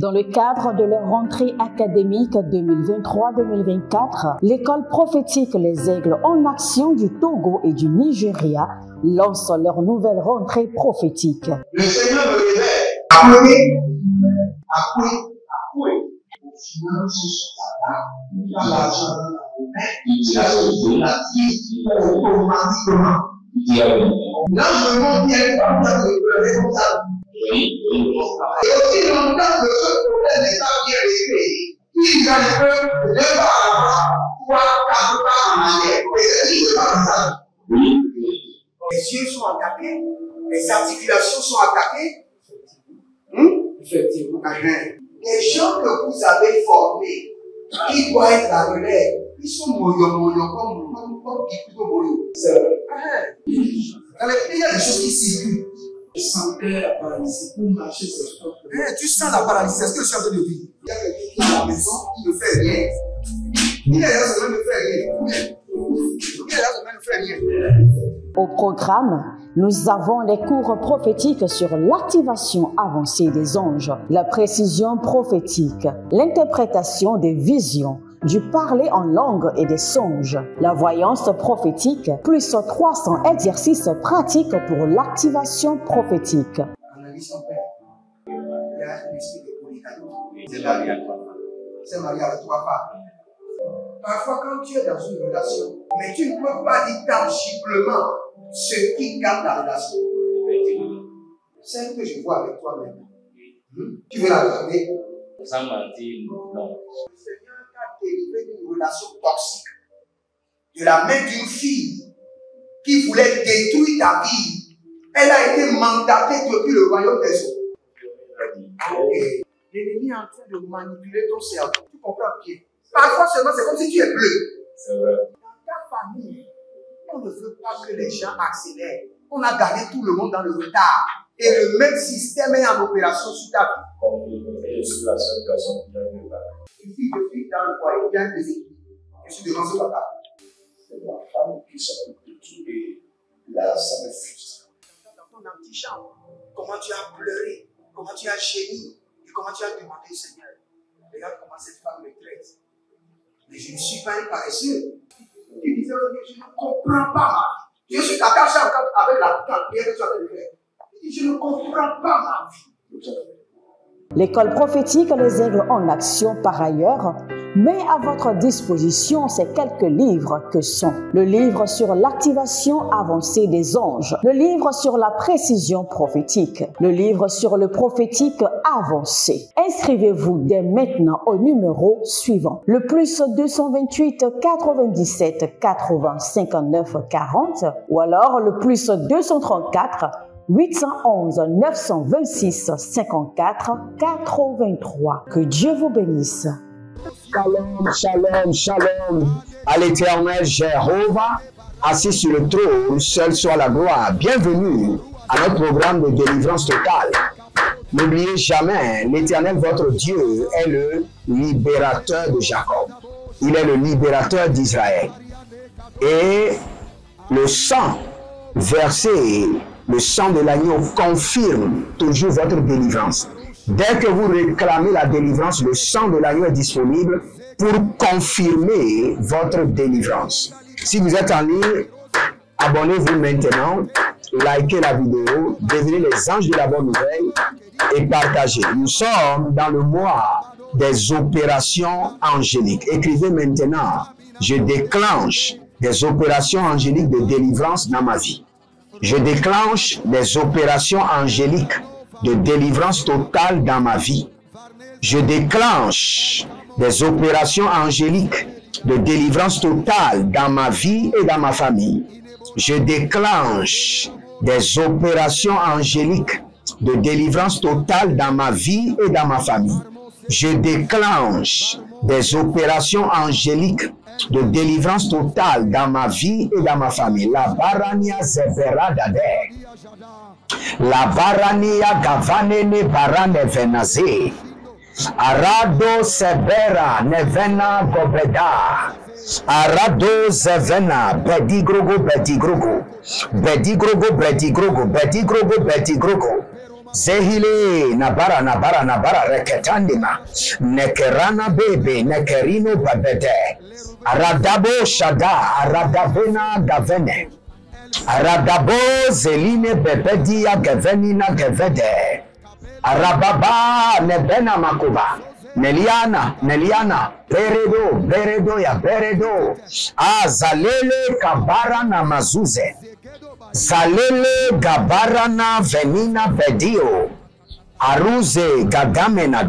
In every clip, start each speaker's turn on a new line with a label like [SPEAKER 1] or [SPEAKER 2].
[SPEAKER 1] Dans le cadre de leur rentrée académique 2023-2024, l'école prophétique Les Aigles en Action du Togo et du Nigeria lance leur nouvelle rentrée prophétique.
[SPEAKER 2] Le Seigneur me révèle. Appuyez. Au final, ce sera là. L'argent dans la vie automatiquement. Là, je me montre bien comme ça, comme ça. Et aussi longtemps que ce problème n'est pas bien réglé, il y a un peu de pas à l'avant, 3, 4 pas en arrière. Et c'est pas comme ça. Les yeux sont attaqués, les articulations sont attaquées. Effectivement. Les gens que vous avez formés, qui doivent être la relève, ils sont moyo comme moyo. C'est vrai. Dans les pays, il y a des choses qui circulent. Je sentais la paralysie pour marcher sur le corps. Tu sens la paralysie, c'est ce que je suis en train de dire. Il y a quelqu'un qui est à la maison, qui ne fait rien. Il est là, ça ne fait rien. Il est là, ça ne fait rien.
[SPEAKER 1] Au programme, nous avons les cours prophétiques sur l'activation avancée des anges, la précision prophétique, l'interprétation des visions, du parler en langue et des songes, la voyance prophétique, plus 300 exercices pratiques pour l'activation prophétique.
[SPEAKER 2] Analyse son père. Il y a un esprit de polygamie. C'est marié à 3 femmes. C'est marié à 3 femmes. Parfois, quand tu es dans une relation, mais tu ne peux pas dire tangiblement ce qui garde la relation. Celle que je vois avec toi-même. Tu veux la garder?
[SPEAKER 3] Sans mentir, non.
[SPEAKER 2] Le Seigneur t'a délivré d'une relation toxique. De la main d'une fille qui voulait détruire ta vie. Elle a été mandatée depuis le royaume des eaux. L'ennemi est en train de manipuler ton cerveau. Tu comprends bien? Parfois seulement, c'est comme si tu es bleu.
[SPEAKER 3] C'est vrai.
[SPEAKER 2] Dans ta famille, on ne veut pas que les gens accélèrent. On a gardé tout le monde dans le retard. Et le même système est en opération sur ta vie.
[SPEAKER 3] Je suis la seule personne qui a vu ça.
[SPEAKER 2] Une fille de fille dans le foyer, bien déséquilibrée. Je suis devant ce papa.
[SPEAKER 3] C'est ma femme qui s'occupe de tout et là, ça me frustre.
[SPEAKER 2] Dans ton antichambre, comment tu as pleuré, comment tu as gémi et comment tu as demandé au Seigneur. Regarde comment cette femme me traite. Mais je ne suis pas un paresseux. Tu disais, je ne comprends pas ma vie. Je suis attaché avec la prière que tu as fait de faire. Je ne comprends pas ma vie.
[SPEAKER 1] L'école prophétique Les Aigles en Action, par ailleurs, met à votre disposition ces quelques livres que sont le livre sur l'activation avancée des anges, le livre sur la précision prophétique, le livre sur le prophétique avancé. Inscrivez-vous dès maintenant au numéro suivant, le plus 228 97 80 59 40 ou alors le plus 234 811 926 54 83. Que Dieu vous bénisse.
[SPEAKER 4] Shalom, shalom, shalom à l'Éternel Jéhovah, assis sur le trône, seul soit la gloire. Bienvenue à notre programme de délivrance totale. N'oubliez jamais, l'Éternel, votre Dieu, est le libérateur de Jacob. Il est le libérateur d'Israël. Et le sang versé, le sang de l'agneau confirme toujours votre délivrance. Dès que vous réclamez la délivrance, le sang de l'agneau est disponible pour confirmer votre délivrance. Si vous êtes en ligne, abonnez-vous maintenant, likez la vidéo, devenez les anges de la bonne nouvelle et partagez. Nous sommes dans le mois des opérations angéliques. Écrivez maintenant, je déclenche des opérations angéliques de délivrance dans ma vie. Je déclenche des opérations angéliques de délivrance totale dans ma vie. Je déclenche des opérations angéliques de délivrance totale dans ma vie et dans ma famille. Je déclenche des opérations angéliques de délivrance totale dans ma vie et dans ma famille. Je déclenche des opérations angéliques de délivrance totale dans ma vie et dans ma famille. La barania zebera dade. La barania gavane ne barane venaze. Arado sebera nevena gobeda. Arado zevena bedigrogo bedigrogo. Bedigrogo bedigrogo bedigrogo bedigrogo. Zehile nabara nabara nabara reketandima nekerana bebe nekerino babede aradabo shada aradavena gavene aradabo zeline bebedia gavenina gavede arababa nebena makuba Neliana, Beredo ya Beredo, Zalele Kabara na Mazuze, Zalele Gabara na Venina Bedio, Aruze Gadamena,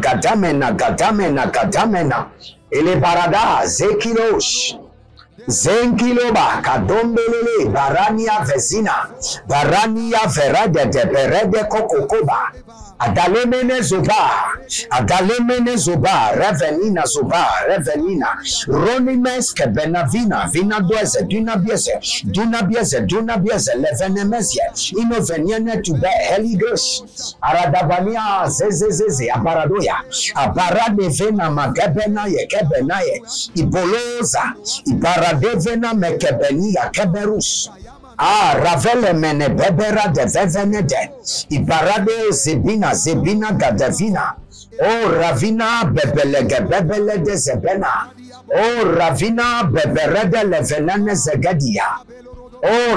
[SPEAKER 4] Ele Barada, Zekilosh, Zenkiloba, Kadombelele, Barania Vezina, Barania Verade de Berede Kokokoba, Adalemene Zoba, Revenina Zoba, Revenina, Ronimes Kebenavina, Vina Dueze, Duna Bieze, Levenemesia, Inoveniane to be Heligos, Aradavania, Zezeze, Abaradoya, Abaradevena, Magabenaye, Kebenaye, Iboloza, Ibaradevena, Mekebenia, Keberus. Ravele mene bebera de vevenede. Ibarade zebina gadavina. Ravina bebele de zebena. Ravina beberede levenane zegadia.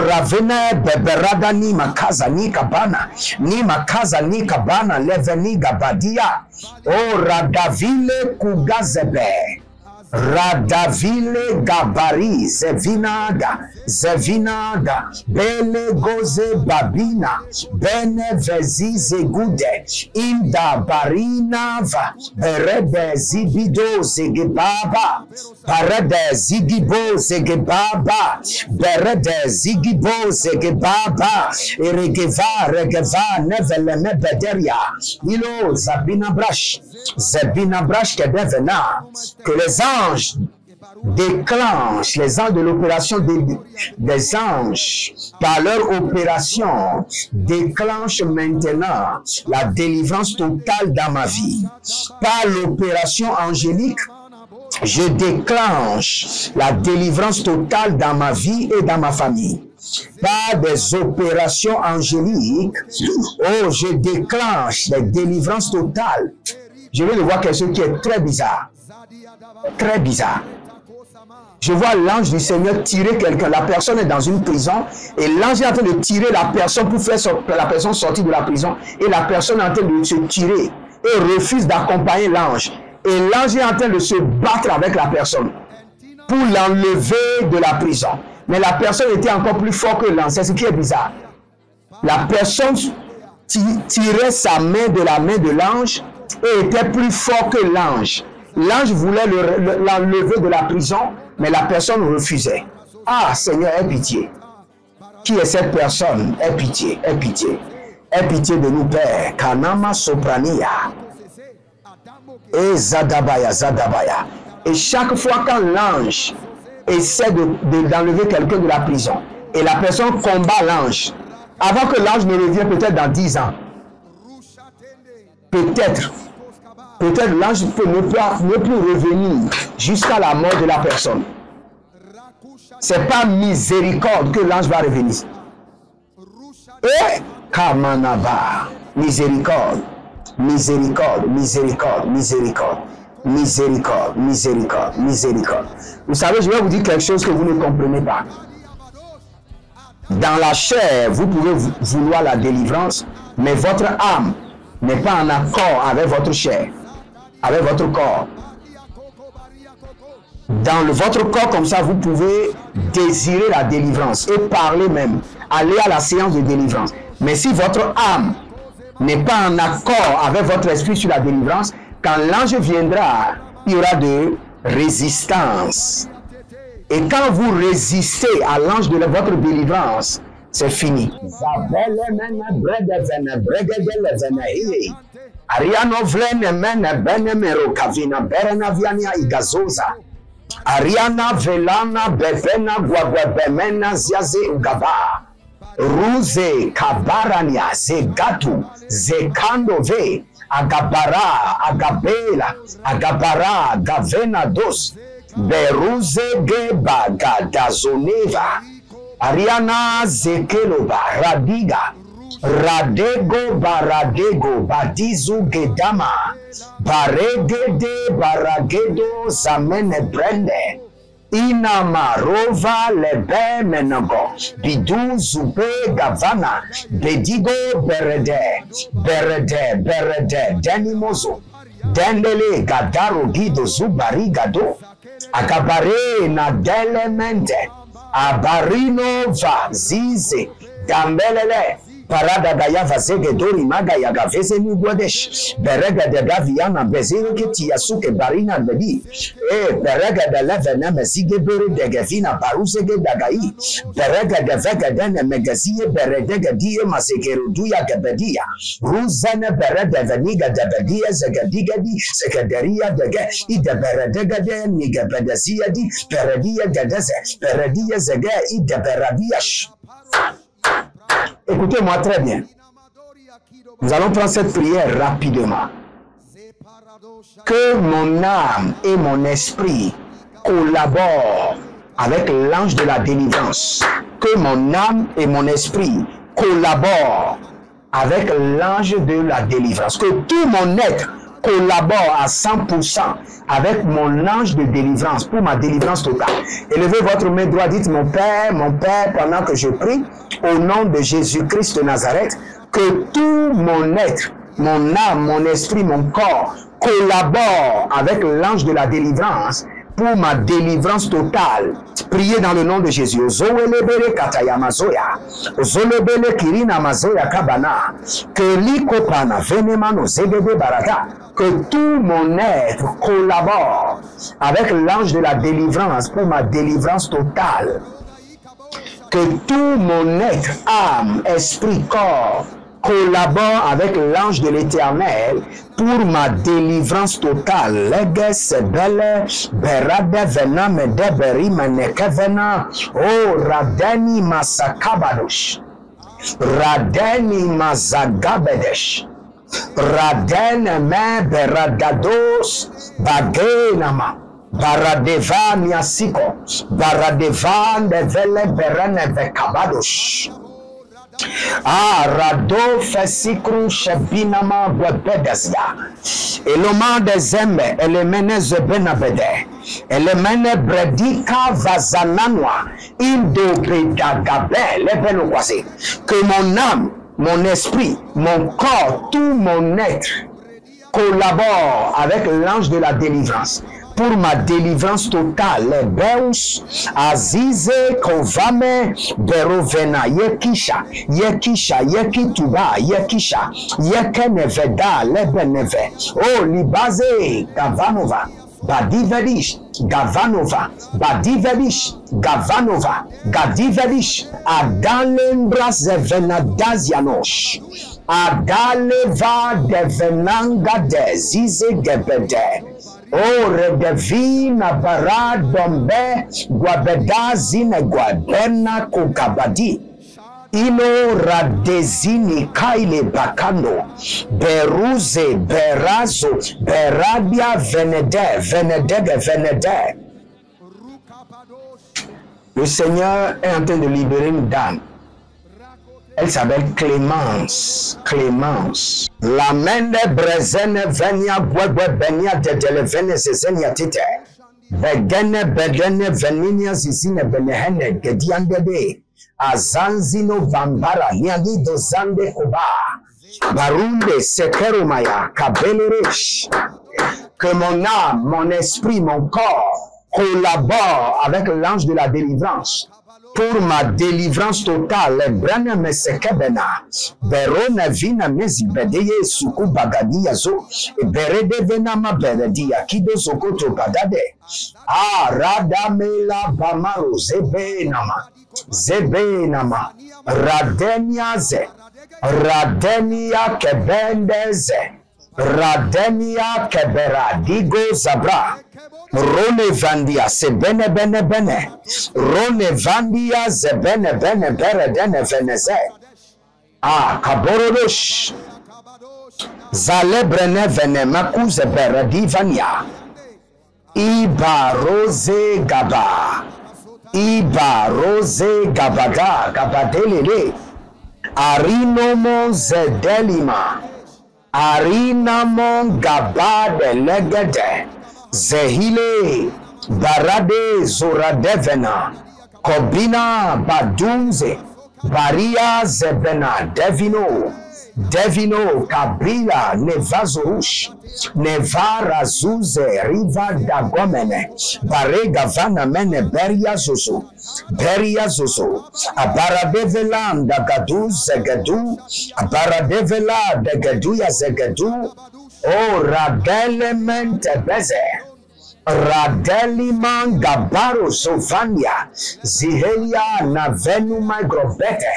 [SPEAKER 4] Ravina beberada ni makaza ni kabana leveni gabadia. Radavile kugazebe. Radavile Gabari Zevinada Bele Goze Babina Bene Vezize Gude Inda Barinava Berede Zibido Zegebaba Berede Zigibo Zegebaba Berede Zigibo Zegebaba Regeva Nevele Mebederia Ilo Zabina Brash Kedevena que les anges déclenchent, les anges de l'opération des anges, par leur opération, déclenchent maintenant la délivrance totale dans ma vie. Par l'opération angélique, je déclenche la délivrance totale dans ma vie et dans ma famille. Par des opérations angéliques, je déclenche la délivrance totale. Je vais le voir quelque chose qui est très bizarre. Très bizarre. Je vois l'ange du Seigneur tirer quelqu'un. La personne est dans une prison et l'ange est en train de tirer la personne pour faire la personne sortir de la prison. Et la personne est en train de se tirer et refuse d'accompagner l'ange. Et l'ange est en train de se battre avec la personne pour l'enlever de la prison. Mais la personne était encore plus forte que l'ange. C'est ce qui est bizarre. La personne tirait sa main de la main de l'ange et était plus fort que l'ange. L'ange voulait l'enlever de la prison, mais la personne refusait. Seigneur, aie pitié. Qui est cette personne? Aie pitié, aie pitié. Aie pitié de nous, Père. Kanama Soprania. Et Zadabaya. Et chaque fois quand l'ange essaie d'enlever quelqu'un de la prison, et la personne combat l'ange, avant que l'ange ne revienne peut-être dans 10 ans, peut-être l'ange peut ne plus revenir jusqu'à la mort de la personne. C'est pas miséricorde que l'ange va revenir. Et Kamanaba, miséricorde. Vous savez, je vais vous dire quelque chose que vous ne comprenez pas. Dans la chair, vous pouvez vouloir la délivrance, mais votre âme n'est pas en accord avec votre chair, avec votre corps. Dans votre corps, comme ça, vous pouvez désirer la délivrance et parler même, aller à la séance de délivrance. Mais si votre âme n'est pas en accord avec votre esprit sur la délivrance, quand l'ange viendra, il y aura de résistance. Et quand vous résistez à l'ange de votre délivrance, c'est fini. Ariana velana bevena guaguabemena ziaze ugaba. Ruze kabarania zegatu zekando ve agabara agabela agabara gavena dos beruze geba gadazoneva Ariana zekeloba radiga Radego baradego badizu gedama. Baregede baragedo zamene brende. Inama rova lebe menago. Bidu zube gavana. Bedigo berede. Berede berede. Denimozo. Dendele gadaro gido zubari gado. Akabare na delemente. Abarino va zize. Gambelele. Parada gaya vasege dori maga ya gavese ni guadesh. Berega de gaviana bezero ke tiasuke barina bedi. Berega de levena mesige bere de gavina parusege dagai. Berega de vega dene megazie beredega die masekeru duya gabedia. Ruzana bereda veniga de bedia zegadiga di sekedaria dege. Ide beredega de niga bedazia di peredia gadeze. Peredia zege ide beradiash. Écoutez-moi très bien. Nous allons prendre cette prière rapidement. Que mon âme et mon esprit collaborent avec l'ange de la délivrance. Que mon âme et mon esprit collaborent avec l'ange de la délivrance. Que tout mon être collabore à 100% avec mon ange de délivrance pour ma délivrance totale. Élevez votre main droite, dites mon Père, pendant que je prie, au nom de Jésus-Christ de Nazareth, que tout mon être, mon âme, mon esprit, mon corps collabore avec l'ange de la délivrance pour ma délivrance totale. Priez dans le nom de Jésus. Zoelebele kataya mazoya. Zolebele kirina mazoya kabana. Que likopana venemano zegede baraka. Que tout mon être collabore avec l'ange de la délivrance pour ma délivrance totale. Que tout mon être, âme, esprit, corps collabore avec l'ange de l'Éternel pour ma délivrance totale. Leges belle berade vena medeberi menekevena. Oh radeni masakabadosh. Radeni mazagabedesh. Raden me beradados bagenama. Baradeva miasiko. Baradevan de vele berene vekabadosh. Rado fesikru shebinama bwebedesya. Eloma de zembe elemene zebenabede. Elemene bredika vazananwa. Indo bedagabe lebeno kwase. Que mon âme, mon esprit, mon corps, tout mon être collabore avec l'ange de la délivrance pour ma délivrance totale. Beus, Azize, Kovame, Berovena, Yekisha, Yekisha, Yekituba, Yekisha, Yekeneveda, Lebeneve, Oh, Libaze, Gavanova, Badivedish, Gavanova, Badivedish, Gavanova, Gadivedish, Adalembras Venadazianosh, Adaleva Devenanga de Zize Gebede. Oh, redevina bara dombe guabeda zine guabena kukabadi. Ilo radezini kaile bakando. Beruze, berazo, beradia venede. Le Seigneur est en train de libérer une dame. Elle s'appelle Clémence. Clémence. La mende brezene venia bwebwe benia tetele vene sesenia tite. Begene bedene veninia zizine benehene gediandebe. Azanzino vambara niagido zande koba. Barunde sekerumaya kabeleresh. Que mon âme, mon esprit, mon corps collaborent avec l'ange de la délivrance pour ma délivrance totale. Brana mesekebena. Berona vina mezi bedeye suku bagadi yazo. Berede venama beredia kido sokoto badade. Radamela bamaro zebenama. Zebenama. Radeniaze. Radenia kebendeze. Radenia kebera digo zabra. Rone vandia se bene. Rone vandia ze bene bere dene veneze. Kaborodosh. Zalebrene vene makuze bere divania. Iba rose gaba. Iba rose gabada gabadelele. Arinomon zedelima. Arinamon gabade legede. Zehile barade zoradevena. Kobina badunze. Baria zebena devino. Devino kabila nevazorush. Nevara zuze riva dagomene. Barega vana mene beria zozo. Beria zozo. Abaradevelan dagadu zegedu. Abaradevela degeduya zegedu. O radelemente beze. Radeliman gabaro sofania. Zihelia navenu migrobete.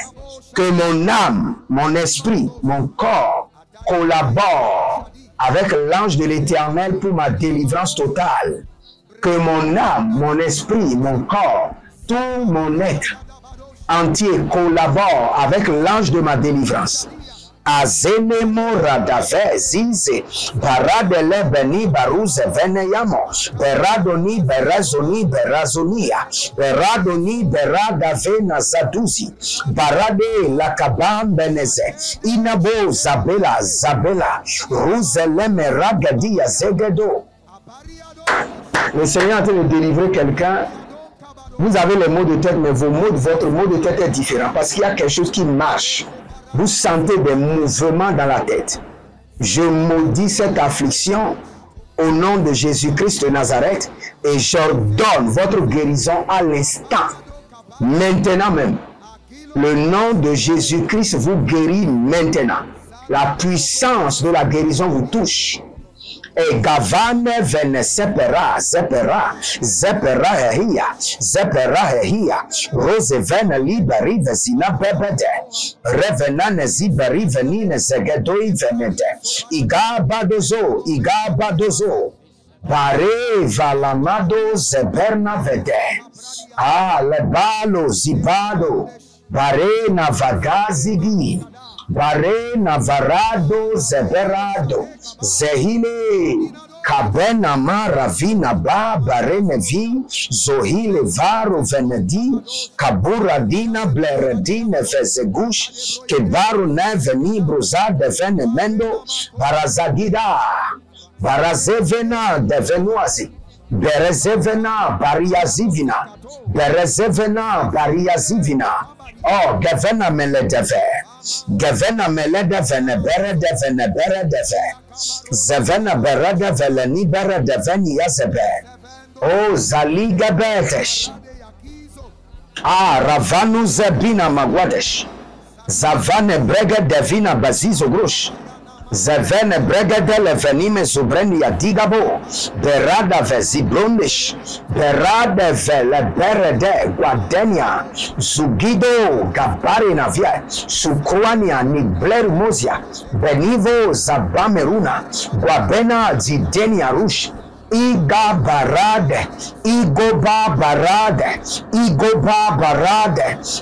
[SPEAKER 4] Que mon âme, mon esprit, mon corps collaborent avec l'ange de l'Éternel pour ma délivrance totale. Que mon âme, mon esprit, mon corps, tout mon être entier collabore avec l'ange de ma délivrance. Azenemo radave zize baradele beni baruze veneyamo beradoni berazoni berazonia beradoni beradave nazaduzi barade lakabam beneze inabo zabela zabela ruzeleme ragadia zegedo. Le Seigneur est en train de délivrer quelqu'un. Vous avez les mots de tête, mais votre mot de tête est différent parce qu'il y a quelque chose qui marche. Vous sentez des mouvements dans la tête. Je maudis cette affliction au nom de Jésus-Christ de Nazareth et j'ordonne votre guérison à l'instant. Maintenant même. Le nom de Jésus-Christ vous guérit maintenant. La puissance de la guérison vous touche. Et gavane vene sepera, sepera, sepera hehia, rose vene liberi vezina bebede, revenane ziberi venine zegedoi venede, igabadozo, bare valamado zeberna vede, lebalo zibado, bare navagazigi, bare navarado zeberado zehile kabena maravina ba bare nevi zohile varo venedi kabura dina bleredine fezegush kebaru neveni bruzade venemendo barazagida barazevena devenuazi berezevena bariazivina berezevena bariazivina oh gavena meledeve Gavena melede vene bere deve. Zevena bere de veleni bere deveni yazebe. O zaliga betesh. Ravanu zebina magwadesh. Zavane brege devina bazizo grush. Zevene brege de levenime zubreni yadigabo. Berada ve ziblondish. Berada ve leberede guadenia. Zugido gabari navia. Sukwania nibler mozia. Benivo zabameruna. Guabena zidenia rush. Iga barade, igoba barade,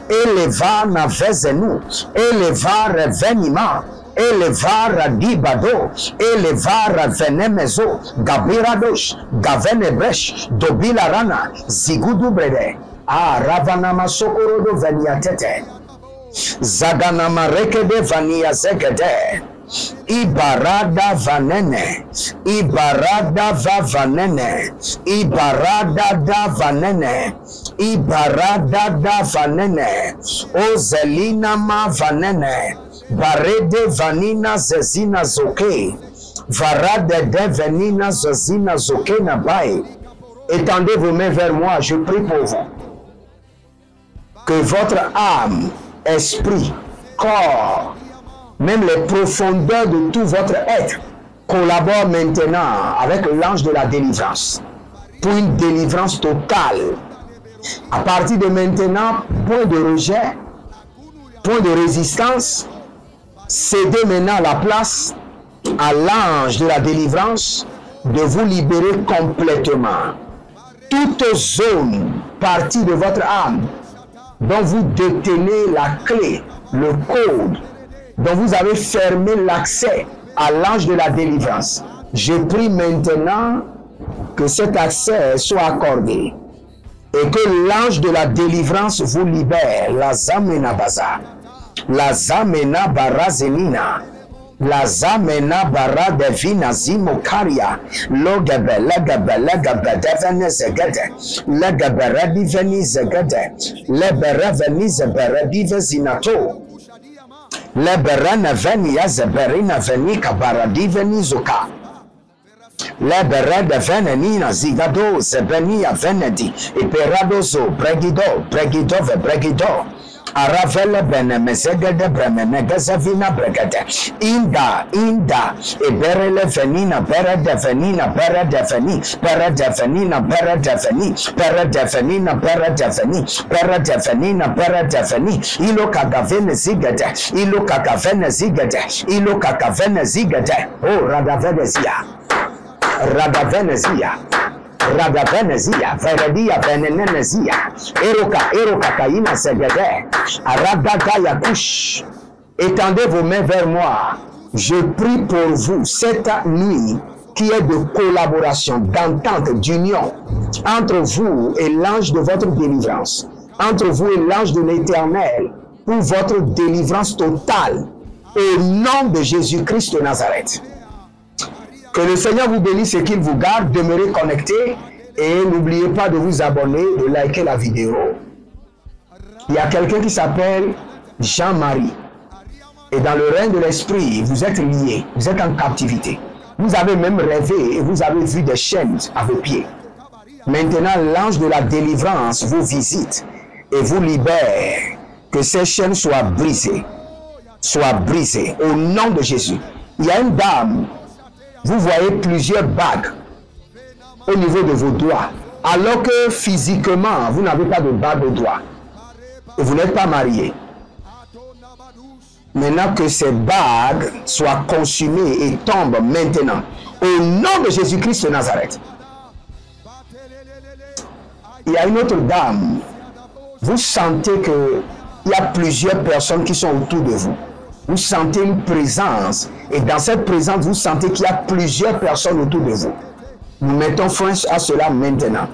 [SPEAKER 4] eleva na vezenu, eleva revenima, eleva radibado, eleva ravenemezo, gabiradosh, gavenebresh, dobila rana, zigudu brede, ravanama sokorodo veniatete, zaganama rekede vania zegede, Ibarada vanene, ibarada va vanene, ibarada da vanene, ibarada da vanene, o zelina ma vanene, barede vanina zezina zoke, varade de venina zezina zoke na bae. Étendez vos mains vers moi, je prie pour vous. Que votre âme, esprit, corps, même les profondeurs de tout votre être collaborent maintenant avec l'ange de la délivrance pour une délivrance totale. À partir de maintenant, point de rejet, point de résistance, cédez maintenant la place à l'ange de la délivrance de vous libérer complètement. Toute zone, partie de votre âme, dont vous détenez la clé, le code, dont vous avez fermé l'accès à l'ange de la délivrance. Je prie maintenant que cet accès soit accordé et que l'ange de la délivrance vous libère. La Zamenabaza. La zamena barazenina. La zamena bara devina zimokaria. Logebe, legebe, devene zegede. Legebe, diveni zegede. Lebere veni zebere dive zinato. Lebere veni ya zeberina veni kabara diveni zoka. Lebere de venenina zigado zebenia venedi. Iperadozo, bregido ve bregido. Aravele bene mezegede bremene gezevina bregede. Inda, eberele venina, bere de venina, bere de veni, bere de venina, bere de veni, bere de venina, bere de veni, bere de venina, bere de veni. Ilo kakavene zigede, ilo kakavene zigede, ilo kakavene zigede. Oh, radavenezia, radavenezia. Radavenezia, Veredia, Venenezia, Eroka, Kaina, Segede, Aradaga Yakush. Étendez vos mains vers moi. Je prie pour vous cette nuit qui est de collaboration, d'entente, d'union entre vous et l'ange de votre délivrance, entre vous et l'ange de l'Éternel, pour votre délivrance totale, au nom de Jésus-Christ de Nazareth. Que le Seigneur vous bénisse et qu'il vous garde. Demeurez connectés et n'oubliez pas de vous abonner, de liker la vidéo. Il y a quelqu'un qui s'appelle Jean-Marie. Et dans le règne de l'esprit, vous êtes liés, vous êtes en captivité. Vous avez même rêvé et vous avez vu des chaînes à vos pieds. Maintenant, l'ange de la délivrance vous visite et vous libère. Que ces chaînes soient brisées. Soient brisées au nom de Jésus. Il y a une dame. Vous voyez plusieurs bagues au niveau de vos doigts, alors que physiquement, vous n'avez pas de bague au doigt. Et vous n'êtes pas marié. Maintenant que ces bagues soient consumées et tombent maintenant, au nom de Jésus-Christ de Nazareth. Il y a une autre dame. Vous sentez qu'il y a plusieurs personnes qui sont autour de vous. Vous sentez une présence. Et dans cette présence, vous sentez qu'il y a plusieurs personnes autour de vous. Nous mettons fin à cela maintenant.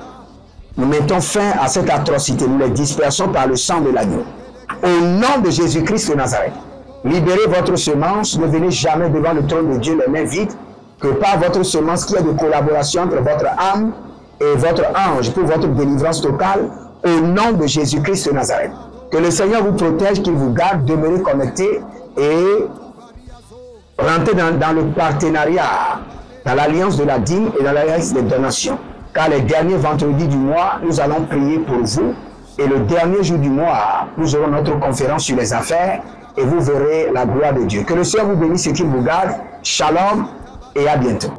[SPEAKER 4] Nous mettons fin à cette atrocité. Nous les dispersons par le sang de l'agneau. Au nom de Jésus-Christ de Nazareth. Libérez votre semence. Ne venez jamais devant le trône de Dieu les mains vides. Que par votre semence, qu'il y ait de collaboration entre votre âme et votre ange pour votre délivrance totale. Au nom de Jésus-Christ de Nazareth. Que le Seigneur vous protège, qu'il vous garde. Demeurez connectés. Et rentrez dans le partenariat, dans l'alliance de la dîme et dans l'alliance des donations. Car les derniers vendredis du mois, nous allons prier pour vous. Et le dernier jour du mois, nous aurons notre conférence sur les affaires et vous verrez la gloire de Dieu. Que le Seigneur vous bénisse et qu'il vous garde. Shalom et à bientôt.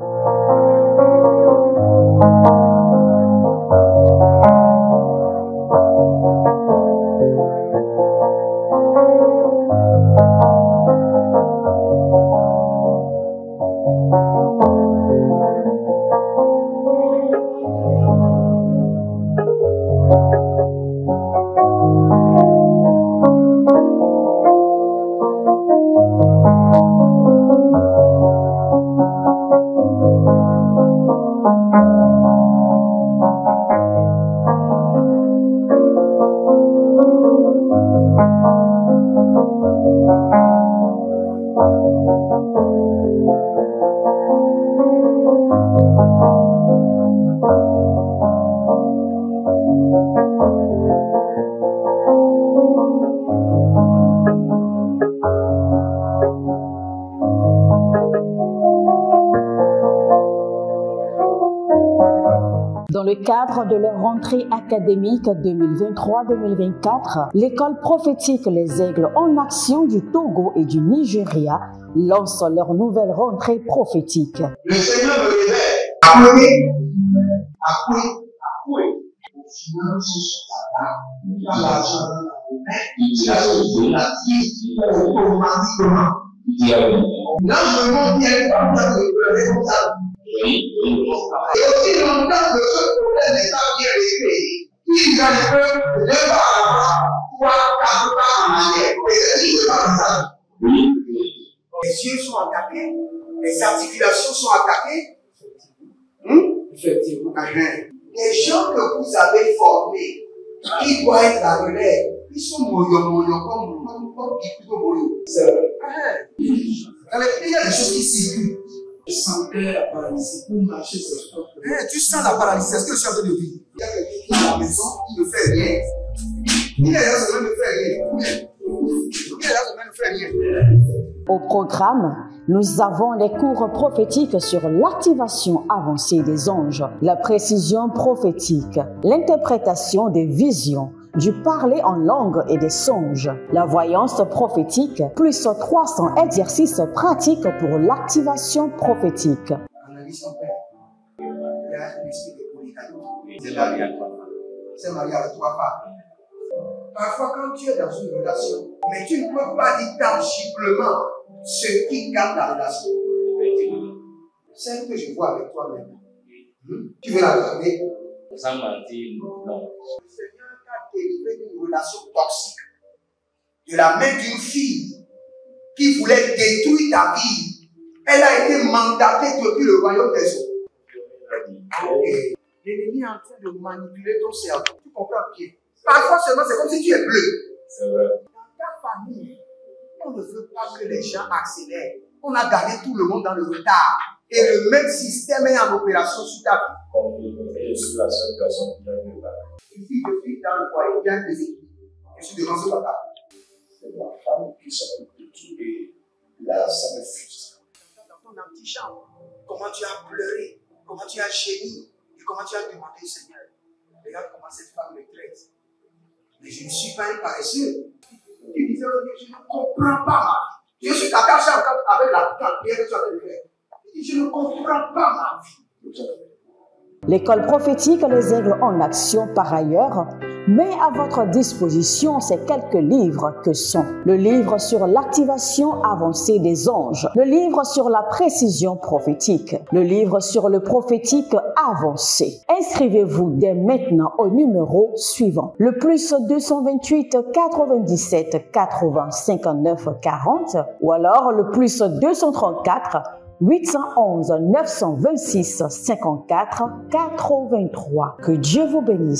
[SPEAKER 1] Dans le cadre de leur rentrée académique 2023-2024, l'école prophétique Les Aigles en Action du Togo et du Nigeria lance leur nouvelle rentrée prophétique.
[SPEAKER 2] Le Seigneur me révèle. Appuyez. Vos finances sont là. Pas l'argent dans la main. Il a sauvé la vie automatiquement. Là, je me montre bien comme ça, comme ça. Et aussi longtemps que ce problème n'est pas bien réglé, ils peuvent 2 pas à l'avant, 3, 4 pas en arrière. Et c'est pas comme ça. Les yeux sont attaqués, les articulations sont attaquées. Effectivement. Les gens que vous avez formés, qui doivent être la relève, Ils sont moyons comme plutôt moyons.
[SPEAKER 3] C'est vrai.
[SPEAKER 2] Dans les pays, il y a des choses qui circulent.
[SPEAKER 3] Je sentais la paralysie pour marcher sur ce corps.
[SPEAKER 2] Tu sens la paralysie, c'est ce que je suis en train de dire. Il y a quelqu'un qui est à la maison, il ne fait rien. Il est là, ça ne fait rien. Il est là, ça ne fait rien.
[SPEAKER 1] Au programme, nous avons les cours prophétiques sur l'activation avancée des anges, la précision prophétique, l'interprétation des visions, du parler en langue et des songes, la voyance prophétique, plus 300 exercices pratiques pour l'activation prophétique.
[SPEAKER 2] Analyse son père. Il y a un esprit de polygamie. C'est marié à 3 femmes. C'est marié à 3 femmes. Parfois, quand tu es dans une relation, mais tu ne peux pas dire tangiblement ce qui garde la relation. C'est ce que je vois avec toi-même. Tu veux la garder?
[SPEAKER 5] Sans mentir, non.
[SPEAKER 2] Le Seigneur t'a délivré d'une relation toxique, de la main d'une fille qui voulait détruire ta vie. Elle a été mandatée depuis le royaume des eaux. Et l'ennemi est en train de manipuler ton cerveau. Tu comprends bien? Parfois seulement, c'est comme si tu es bleu.
[SPEAKER 5] C'est vrai.
[SPEAKER 2] Dans ta famille, on ne veut pas que les gens accélèrent. On a gardé tout le monde dans le retard. Et le même système est en opération sur ta vie.
[SPEAKER 5] Comme je suis la seule personne qui a vu là.
[SPEAKER 2] Une fille de fille dans le foyer, bien déséquilibrée. Je suis devant ce papa.
[SPEAKER 3] C'est ma femme qui s'occupe de tout et là, ça me frustre.
[SPEAKER 2] Dans ton antichambre, comment tu as pleuré, comment tu as gémi et comment tu as demandé au Seigneur. Regarde comment cette femme me traite. Mais je ne suis pas un paresseux. Tu disais, je ne comprends pas ma vie. Je suis attaché encore avec la prière que tu as fait. Je ne comprends pas ma vie.
[SPEAKER 1] L'école prophétique Les Aigles en Action, par ailleurs, met à votre disposition ces quelques livres que sont le livre sur l'activation avancée des anges, le livre sur la précision prophétique, le livre sur le prophétique avancé. Inscrivez-vous dès maintenant au numéro suivant, le plus 228 97 80 59 40 ou alors le plus 234 811 926 54 83. Que Dieu vous bénisse.